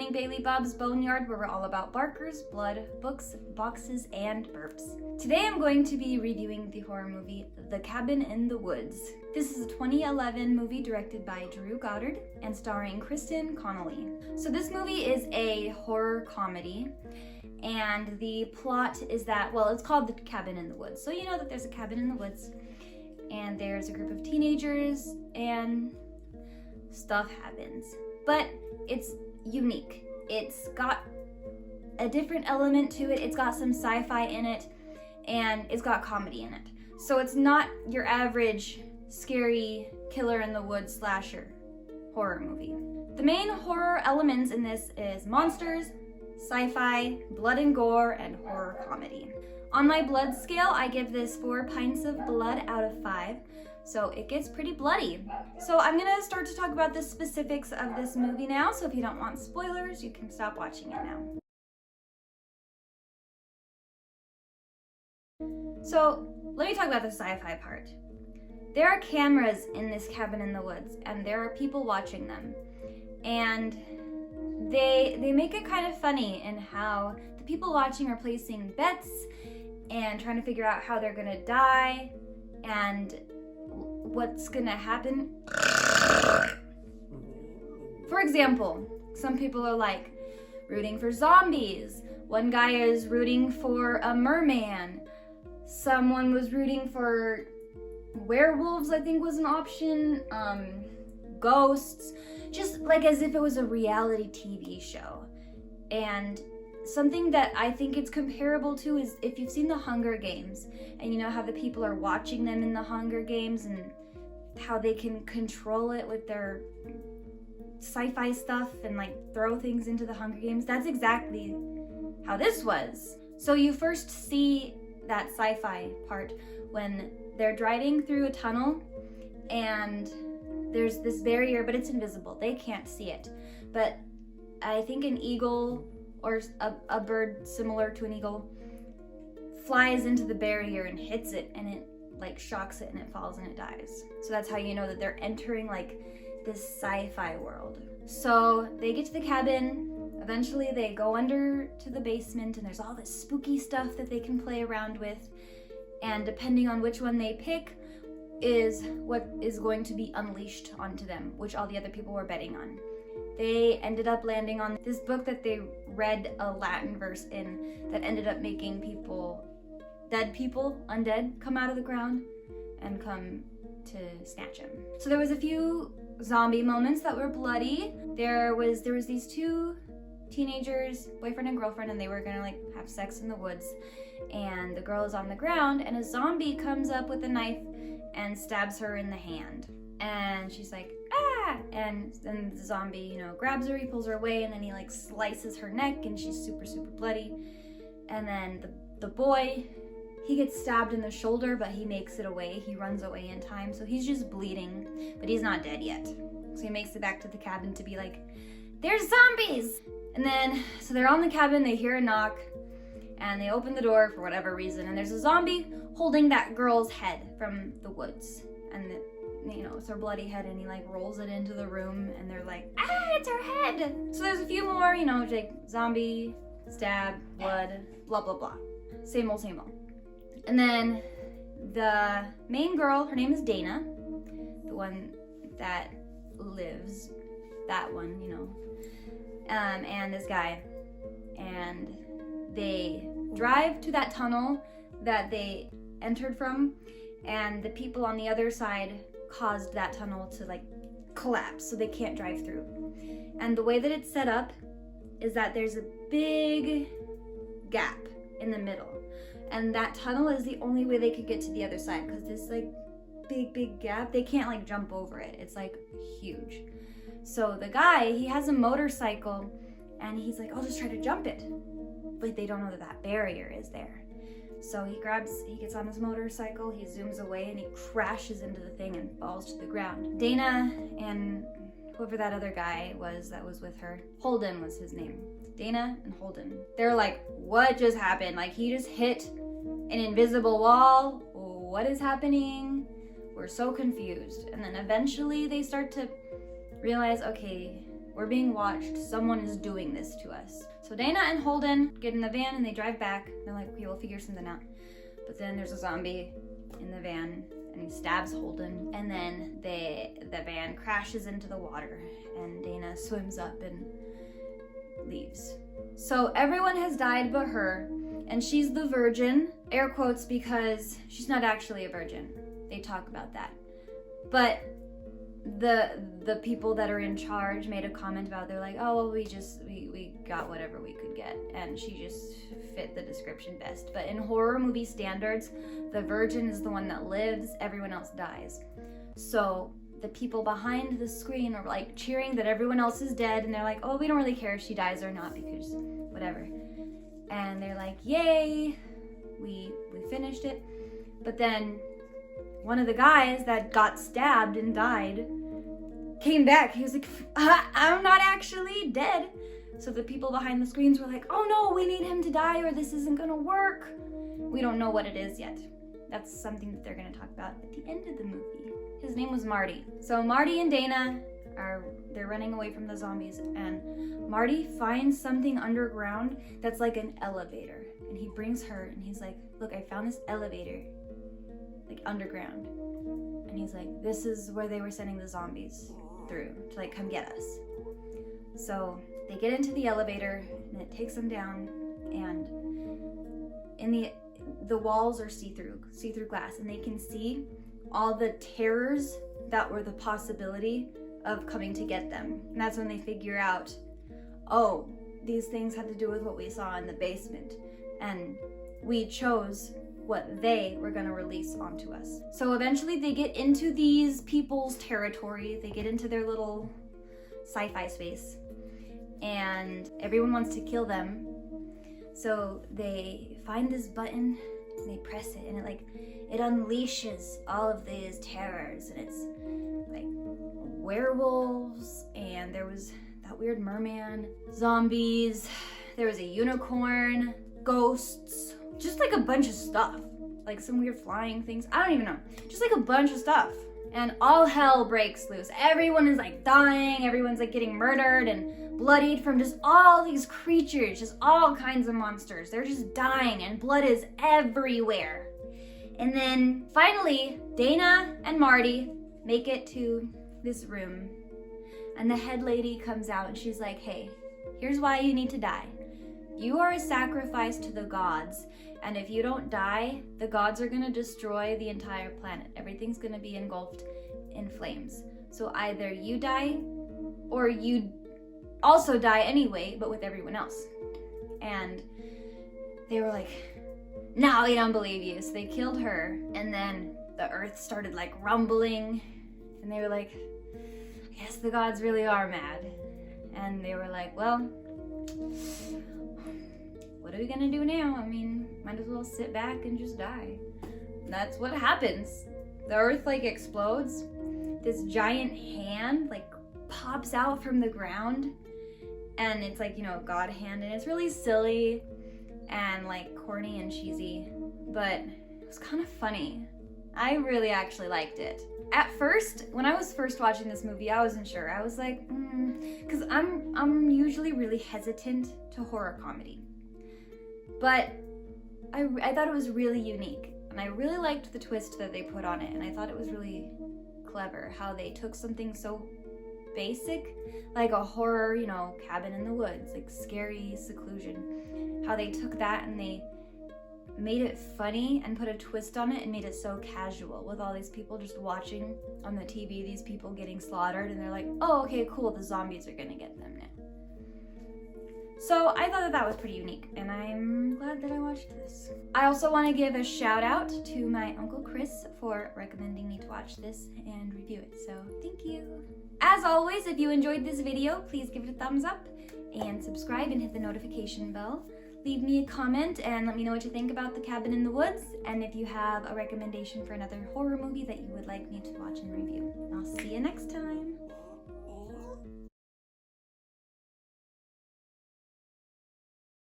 joining Bailee Bob's Boneyard, where we're all about barkers, blood, books, boxes, and burps. Today I'm going to be reviewing the horror movie The Cabin in the Woods. This is a 2011 movie directed by Drew Goddard and starring Kristen Connolly. So this movie is a horror comedy, and the plot is that, well, it's called The Cabin in the Woods. So you know that there's a cabin in the woods, and there's a group of teenagers, and stuff happens. But it's unique. It's got a different element to it. It's got some sci-fi in it, and it's got comedy in it. So it's not your average scary killer in the woods slasher horror movie. The main horror elements in this is monsters, sci-fi, blood and gore, and horror comedy. On my blood scale, I give this 4 pints of blood out of 5. So it gets pretty bloody. So I'm gonna start to talk about the specifics of this movie now. So if you don't want spoilers, you can stop watching it now. So let me talk about the sci-fi part. There are cameras in this cabin in the woods, and there are people watching them. And they make it kind of funny in how the people watching are placing bets and trying to figure out how they're gonna die and what's gonna happen. For example, some people are like rooting for zombies. One guy is rooting for a merman. Someone was rooting for werewolves, I think was an option. Ghosts, just like as if it was a reality TV show. And something that I think it's comparable to is if you've seen the Hunger Games, and you know how the people are watching them in the Hunger Games and how they can control it with their sci-fi stuff and like throw things into the Hunger Games. That's exactly how this was. So you first see that sci-fi part when they're driving through a tunnel and there's this barrier, but it's invisible. They can't see it. But I think an eagle or a bird similar to an eagle flies into the barrier and hits it, and it like shocks it and it falls and it dies. So that's how you know that they're entering like this sci-fi world. So they get to the cabin. Eventually they go under to the basement, and there's all this spooky stuff that they can play around with. And depending on which one they pick is what is going to be unleashed onto them, which all the other people were betting on. They ended up landing on this book that they read a Latin verse in that ended up making people, dead people, undead, come out of the ground and come to snatch him. So there was a few zombie moments that were bloody. There was these 2 teenagers, boyfriend and girlfriend, and they were gonna like have sex in the woods, and the girl is on the ground and a zombie comes up with a knife and stabs her in the hand, and she's like, ah, and then the zombie, you know, grabs her, he pulls her away, and then he like slices her neck, and she's super bloody. And then the boy, he gets stabbed in the shoulder, but he makes it away. He runs away in time, so he's just bleeding, but he's not dead yet. So he makes it back to the cabin to be like, there's zombies! And then, so they're on the cabin, they hear a knock, and they open the door for whatever reason, and there's a zombie holding that girl's head from the woods. And you know, it's her bloody head, and he like rolls it into the room, and they're like, ah, it's her head! So there's a few more, you know, like zombie, stab, blood, blah, blah, blah. Same old, same old. And then the main girl, her name is Dana, the one that lives, that one, you know, and this guy, and they drive to that tunnel that they entered from, and the people on the other side caused that tunnel to like collapse, so they can't drive through. And the way that it's set up is that there's a big gap in the middle, and that tunnel is the only way they could get to the other side, because this like big gap, they can't like jump over it. It's like huge. So the guy, he has a motorcycle, and he's like, I'll just try to jump it, but they don't know that that barrier is there. So he gets on his motorcycle, he zooms away, and he crashes into the thing and falls to the ground. Dana and whoever that other guy was that was with her, Holden was his name. Dana and Holden. They're like, what just happened? Like, he just hit an invisible wall. What is happening? We're so confused. And then eventually they start to realize, okay, We're being watched. Someone is doing this to us. So Dana and Holden get in the van and they drive back. They're like, okay, we'll figure something out. But then there's a zombie in the van and he stabs Holden. And then the van crashes into the water and Dana swims up and leaves. So everyone has died but her, and she's the virgin, air quotes, because she's not actually a virgin. They talk about that. But the people that are in charge made a comment about, they're like, oh, well, we got whatever we could get, and she just fit the description best. But in horror movie standards, the virgin is the one that lives, everyone else dies. So the people behind the screen are like cheering that everyone else is dead, and they're like, oh, we don't really care if she dies or not because whatever. And they're like, yay, we finished it. But then one of the guys that got stabbed and died came back. He was like, I'm not actually dead. So the people behind the screens were like, oh no, we need him to die or this isn't gonna work. We don't know what it is yet. That's something that they're gonna talk about at the end of the movie. His name was Marty. So Marty and Dana they're running away from the zombies, and Marty finds something underground that's like an elevator, and he brings her and he's like, look, I found this elevator like underground, and he's like, this is where they were sending the zombies through to like come get us. So they get into the elevator and it takes them down, and in the walls are see-through glass, and they can see all the terrors that were the possibility of coming to get them. And that's when they figure out, oh, these things had to do with what we saw in the basement, and we chose what they were going to release onto us. So eventually they get into these people's territory, they get into their little sci-fi space, and everyone wants to kill them. So they find this button and they press it, and it unleashes all of these terrors, and it's like werewolves, and there was that weird merman, zombies, there was a unicorn, ghosts, just like a bunch of stuff, like some weird flying things, I don't even know, just like a bunch of stuff. And all hell breaks loose. Everyone is like dying, everyone's like getting murdered and bloodied from just all these creatures, just all kinds of monsters. They're just dying and blood is everywhere. And then finally, Dana and Marty make it to this room, and the head lady comes out and she's like, hey, here's why you need to die. You are a sacrifice to the gods, and if you don't die, the gods are gonna destroy the entire planet. Everything's gonna be engulfed in flames. So either you die, or you also die anyway, but with everyone else. And they were like, no, we don't believe you. So they killed her, and then the earth started like rumbling, and they were like, I guess the gods really are mad. And they were like, well, what are we gonna do now? I mean, might as well sit back and just die. And that's what happens. The earth like explodes. This giant hand like pops out from the ground, and it's like, you know, a god hand, and it's really silly and like corny and cheesy, but it was kind of funny. I really actually liked it. At first, when I was first watching this movie, I wasn't sure. I was like, because I'm usually really hesitant to horror comedy. But I thought it was really unique, and I really liked the twist that they put on it, and I thought it was really clever how they took something so basic, like a horror, you know, cabin in the woods, like scary seclusion, how they took that and they made it funny and put a twist on it and made it so casual with all these people just watching on the TV, these people getting slaughtered, and they're like, oh, okay, cool, the zombies are gonna get them now. So I thought that was pretty unique, and I'm glad that I watched this. I also want to give a shout out to my Uncle Chris for recommending me to watch this and review it, so thank you. As always, if you enjoyed this video, please give it a thumbs up and subscribe and hit the notification bell. Leave me a comment and let me know what you think about The Cabin in the Woods, and if you have a recommendation for another horror movie that you would like me to watch and review. I'll see you next time.